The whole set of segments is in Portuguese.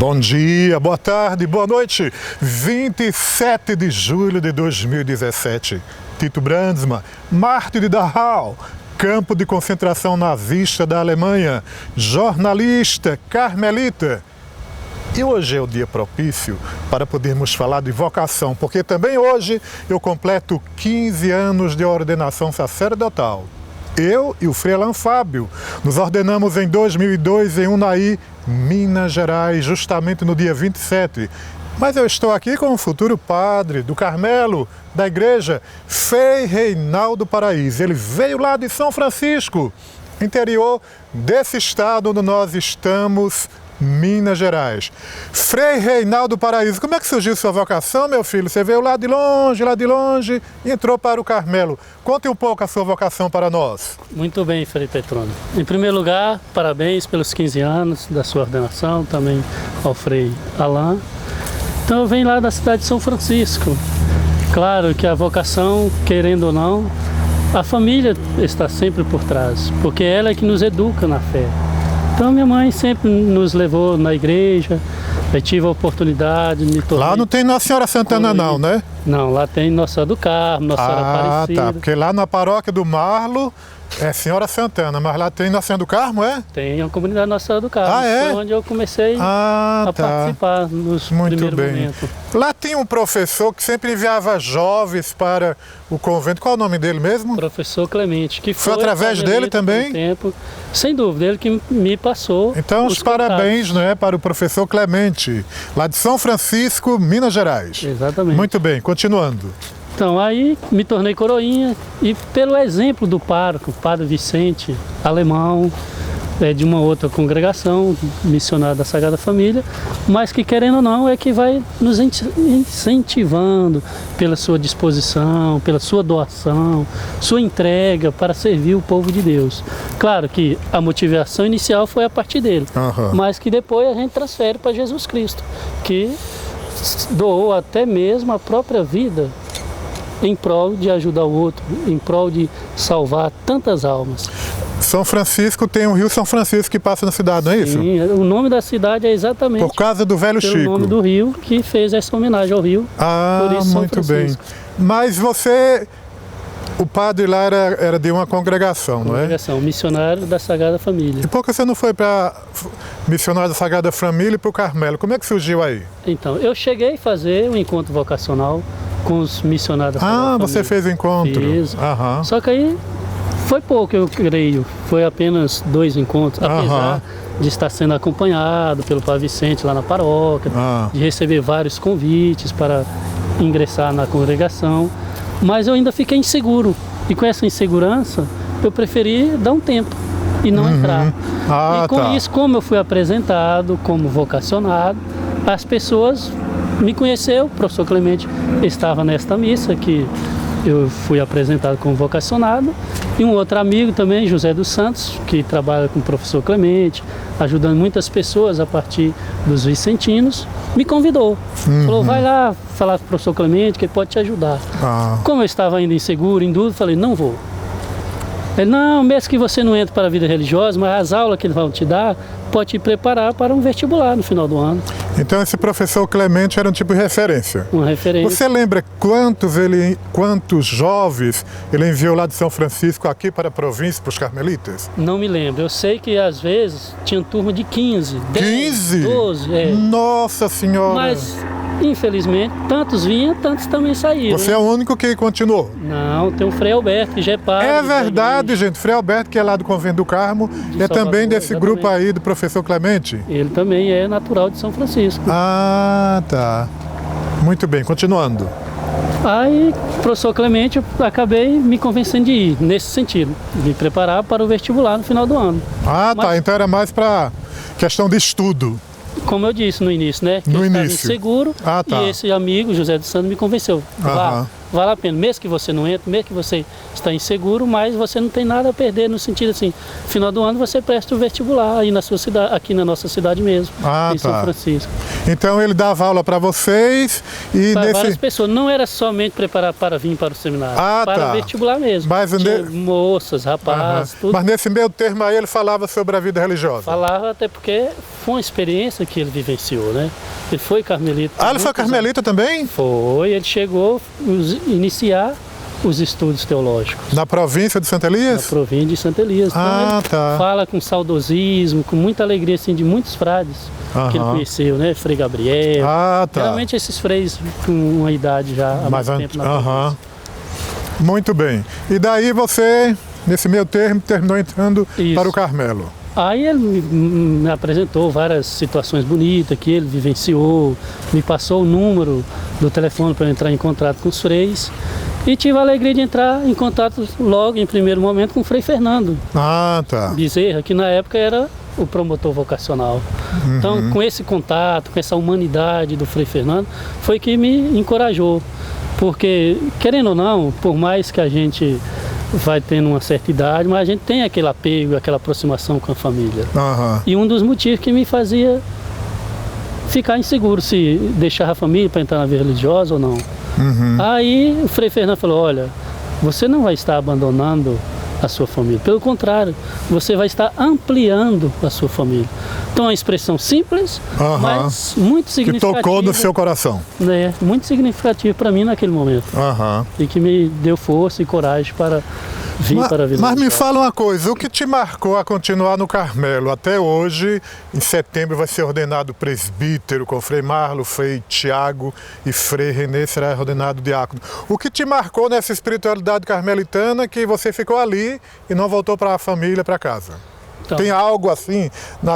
Bom dia, boa tarde, boa noite. 27 de julho de 2017. Tito Brandsma, mártir de Dachau, campo de concentração nazista da Alemanha, jornalista, carmelita. E hoje é o dia propício para podermos falar de vocação, porque também hoje eu completo 15 anos de ordenação sacerdotal. Eu e o Frei Alain Fábio nos ordenamos em 2002 em Unai, Minas Gerais, justamente no dia 27. Mas eu estou aqui com o futuro padre do Carmelo, da igreja, Frei Reinaldo Paraíso. Ele veio lá de São Francisco, interior desse estado onde nós estamos, Minas Gerais. Frei Reinaldo Paraíso, como é que surgiu sua vocação, meu filho? Você veio lá de longe, e entrou para o Carmelo. Conte um pouco a sua vocação para nós. Muito bem, Frei Petrônio. Em primeiro lugar, parabéns pelos 15 anos da sua ordenação, também ao Frei Alain. Então eu venho lá da cidade de São Francisco. Claro que a vocação, querendo ou não, a família está sempre por trás, porque ela é que nos educa na fé. Então minha mãe sempre nos levou na igreja, eu tive a oportunidade de me tornar... Lá não tem Nossa Senhora Santana não, né? Não, lá tem Nossa Senhora do Carmo, Nossa Senhora Aparecida. Tá, porque lá na paróquia do Marlo é Senhora Santana, mas lá tem Nossa Senhora do Carmo, é? Tem a comunidade Nossa Senhora do Carmo, é? foi onde eu comecei a participar nos primeiros momentos. Lá tem um professor que sempre enviava jovens para o convento, qual é o nome dele mesmo? Professor Clemente, que foi através dele também? Tempo. Sem dúvida, ele que me passou. Então os parabéns, né, para o professor Clemente, lá de São Francisco, Minas Gerais. Exatamente. Muito bem, continuando. Então, aí me tornei coroinha e pelo exemplo do pároco, o padre Vicente, alemão, de uma outra congregação, missionário da Sagrada Família, mas que querendo ou não é que vai nos incentivando pela sua disposição, pela sua doação, sua entrega para servir o povo de Deus. Claro que a motivação inicial foi a partir dele, mas que depois a gente transfere para Jesus Cristo, que doou até mesmo a própria vida em prol de ajudar o outro, em prol de salvar tantas almas. São Francisco tem o Rio São Francisco que passa na cidade, não é isso? Sim, o nome da cidade é exatamente por causa do velho Chico. O nome do rio que fez essa homenagem ao rio. Por isso muito bem. Mas você, o padre lá era de uma congregação, não é? Congregação, missionário da Sagrada Família. E por que você não foi para missionário da Sagrada Família e para o Carmelo? Como é que surgiu aí? Então, eu cheguei a fazer um encontro vocacional com os missionários da Sagrada Família. Você fez o encontro? Fiz. Só que aí foi pouco, eu creio. Foi apenas 2 encontros, apesar de estar sendo acompanhado pelo Padre Vicente lá na paróquia, de receber vários convites para ingressar na congregação. Mas eu ainda fiquei inseguro. E com essa insegurança, eu preferi dar um tempo e não entrar. E com isso, como eu fui apresentado como vocacionado, as pessoas me conheceram. O professor Clemente estava nesta missa que eu fui apresentado como vocacionado, e um outro amigo também, José dos Santos, que trabalha com o professor Clemente, ajudando muitas pessoas a partir dos vicentinos, me convidou. Falou, vai lá falar com o professor Clemente que ele pode te ajudar. Como eu estava ainda inseguro, em dúvida, falei, não vou. Ele, não, mesmo que você não entre para a vida religiosa, mas as aulas que eles vão te dar, pode te preparar para um vestibular no final do ano. Então esse professor Clemente era um tipo de referência? Uma referência. Você lembra quantos jovens ele enviou lá de São Francisco aqui para a província, para os carmelitas? Não me lembro. Eu sei que às vezes tinha turma de 15, 10, 15? 12. Nossa Senhora! Mas infelizmente, tantos vinham, tantos também saíram. Você é o único que continuou? Não, tem o Frei Alberto, que já é padre. É verdade, gente. Frei Alberto, que é lá do Convento do Carmo, é também desse grupo aí do professor Clemente? Ele também é natural de São Francisco. Tá. Muito bem, continuando. Aí, professor Clemente, eu acabei me convencendo de ir, nesse sentido, me preparar para o vestibular no final do ano. Tá. Então era mais para questão de estudo. Como eu disse no início, né? Que eu estava inseguro, e esse amigo, José dos Santos, me convenceu. Vale a pena, mesmo que você não entre, mesmo que você está inseguro, mas você não tem nada a perder, no sentido assim, no final do ano você presta o vestibular aí na sua cidade, aqui na nossa cidade mesmo, em São Francisco. Então ele dava aula para vocês e para várias pessoas. Não era somente preparar para vir para o seminário, para vestibular mesmo. Mas, tinha moças, rapazes, tudo. Mas nesse meio termo aí ele falava sobre a vida religiosa? Falava, até porque foi uma experiência que ele vivenciou, né? Ele foi carmelita. Ah, ele foi carmelita também? Foi, ele chegou a iniciar os estudos teológicos. Na província de Santa Elias? Na província de Santa Elias. Então, fala com saudosismo, com muita alegria assim, de muitos frades que ele conheceu, né? Frei Gabriel. Geralmente esses freis com uma idade já há mais tempo na província. Muito bem. E daí você, nesse meio termo, terminou entrando para o Carmelo? Aí ele me apresentou várias situações bonitas que ele vivenciou, me passou o número do telefone para entrar em contato com os freis. E tive a alegria de entrar em contato logo, em primeiro momento, com o Frei Fernando Bezerra, que na época era o promotor vocacional. Então, com esse contato, com essa humanidade do Frei Fernando, foi que me encorajou. Porque, querendo ou não, por mais que a gente vai tendo uma certa idade, mas a gente tem aquele apego, aquela aproximação com a família. E um dos motivos que me fazia ficar inseguro se deixar a família para entrar na vida religiosa ou não. Aí o Frei Fernando falou, olha, você não vai estar abandonando a sua família, pelo contrário, você vai estar ampliando a sua família. Então é uma expressão simples, mas muito significativa. Que tocou no seu coração. Né, muito significativo para mim naquele momento. E que me deu força e coragem para vir para a vida. Mas me fala uma coisa, o que te marcou a continuar no Carmelo? Até hoje, em setembro, vai ser ordenado presbítero com Frei Marlo, Frei Tiago e Frei Renê será ordenado diácono. O que te marcou nessa espiritualidade carmelitana que você ficou ali e não voltou para a família, para casa? Então, tem algo assim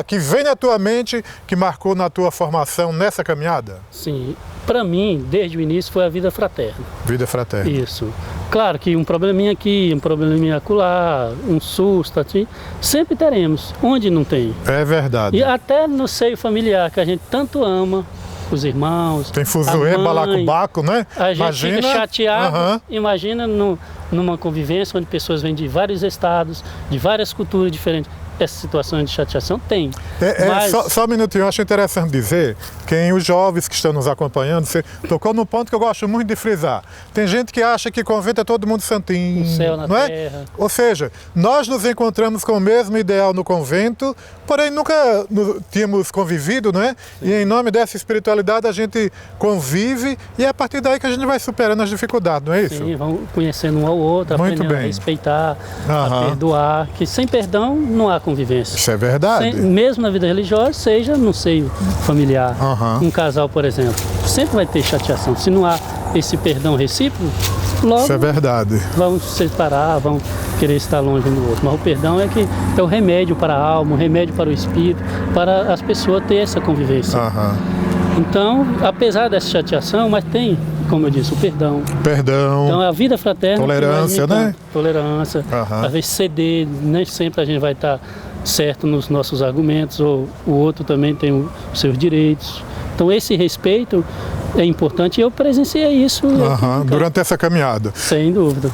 que vem na tua mente que marcou na tua formação nessa caminhada? Sim, para mim, desde o início, foi a vida fraterna. Vida fraterna. Isso. Claro que um probleminha aqui, um probleminha acolá, um susto, assim, sempre teremos, onde não tem. É verdade. E até no seio familiar, que a gente tanto ama, os irmãos, tem fuzuê, balacobaco, né? A gente fica chateado, imagina numa convivência onde pessoas vêm de vários estados, de várias culturas diferentes. Essa situação de chateação tem. Mas... Só um minutinho, eu acho interessante dizer que os jovens que estão nos acompanhando, você tocou num ponto que eu gosto muito de frisar. Tem gente que acha que convento é todo mundo santinho. O céu na não terra. É? Ou seja, nós nos encontramos com o mesmo ideal no convento, porém nunca tínhamos convivido, não é? Sim. E em nome dessa espiritualidade a gente convive e é a partir daí que a gente vai superando as dificuldades, não é isso? Sim, vamos conhecendo um ao outro, aprendendo a respeitar, a perdoar, que sem perdão não há convivência. Isso é verdade. Mesmo na vida religiosa, seja no seio familiar. Um casal, por exemplo, sempre vai ter chateação. Se não há esse perdão recíproco, logo isso é verdade. Vão se separar, vão querer estar longe um do outro. Mas o perdão é o remédio para a alma, o remédio para o espírito, para as pessoas terem essa convivência. Então, apesar dessa chateação, mas tem, como eu disse, o perdão. Então, a vida fraterna... Tolerância, né? Tolerância. Às vezes ceder, nem sempre a gente vai estar certo nos nossos argumentos, ou o outro também tem os seus direitos. Então, esse respeito é importante e eu presenciei isso. Durante essa caminhada. Sem dúvida.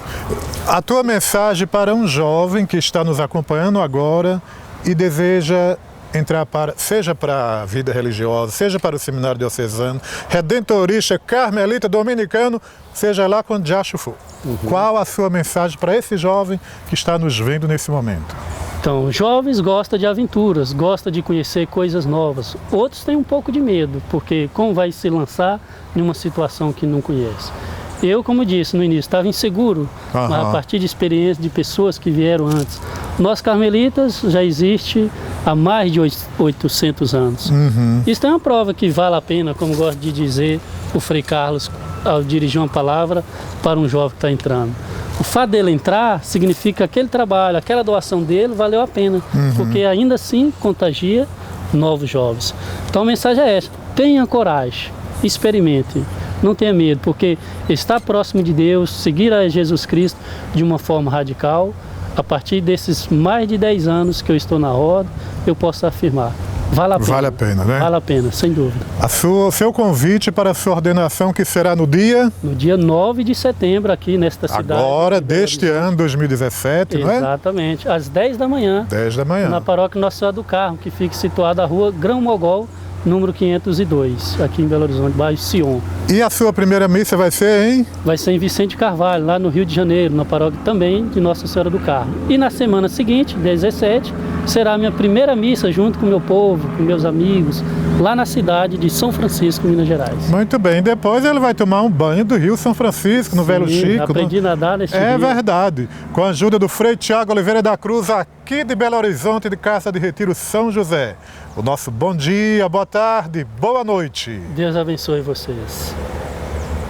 A tua mensagem para um jovem que está nos acompanhando agora e deseja entrar seja para a vida religiosa, seja para o seminário diocesano, redentorista, carmelita, dominicano, seja lá quando já for. Qual a sua mensagem para esse jovem que está nos vendo nesse momento? Então, jovens gostam de aventuras, gostam de conhecer coisas novas. Outros têm um pouco de medo, porque como vai se lançar em uma situação que não conhece? Eu, como disse no início, estava inseguro, mas a partir de experiência de pessoas que vieram antes. Nós carmelitas já existe há mais de 800 anos. Isso é uma prova que vale a pena, como gosta de dizer o Frei Carlos, ao dirigir uma palavra para um jovem que está entrando. O fato dele entrar significa que aquele trabalho, aquela doação dele valeu a pena, porque ainda assim contagia novos jovens. Então a mensagem é essa, tenha coragem, experimente. Não tenha medo, porque estar próximo de Deus, seguir a Jesus Cristo de uma forma radical, a partir desses mais de 10 anos que eu estou na roda, eu posso afirmar, vale a pena. Vale a pena, né? Vale a pena, sem dúvida. O seu convite para a sua ordenação, que será no dia? No dia 9 de setembro, aqui nesta cidade. Agora, deste ano, 2017, não é? Exatamente, às 10 da manhã. 10 da manhã. Na paróquia Nossa Senhora do Carmo, que fica situada na rua Grão Mogol, número 502, aqui em Belo Horizonte, bairro Sion. E a sua primeira missa vai ser em? Vai ser em Vicente Carvalho, lá no Rio de Janeiro, na paróquia também de Nossa Senhora do Carmo. E na semana seguinte, 17, será a minha primeira missa junto com o meu povo, com meus amigos, lá na cidade de São Francisco, Minas Gerais. Muito bem, depois ele vai tomar um banho do Rio São Francisco, no Velho Chico. Aprendi a nadar neste rio. É verdade, com a ajuda do Frei Tiago Oliveira da Cruz, aqui de Belo Horizonte, de Casa de Retiro, São José. O nosso bom dia, boa tarde, boa noite. Deus abençoe vocês.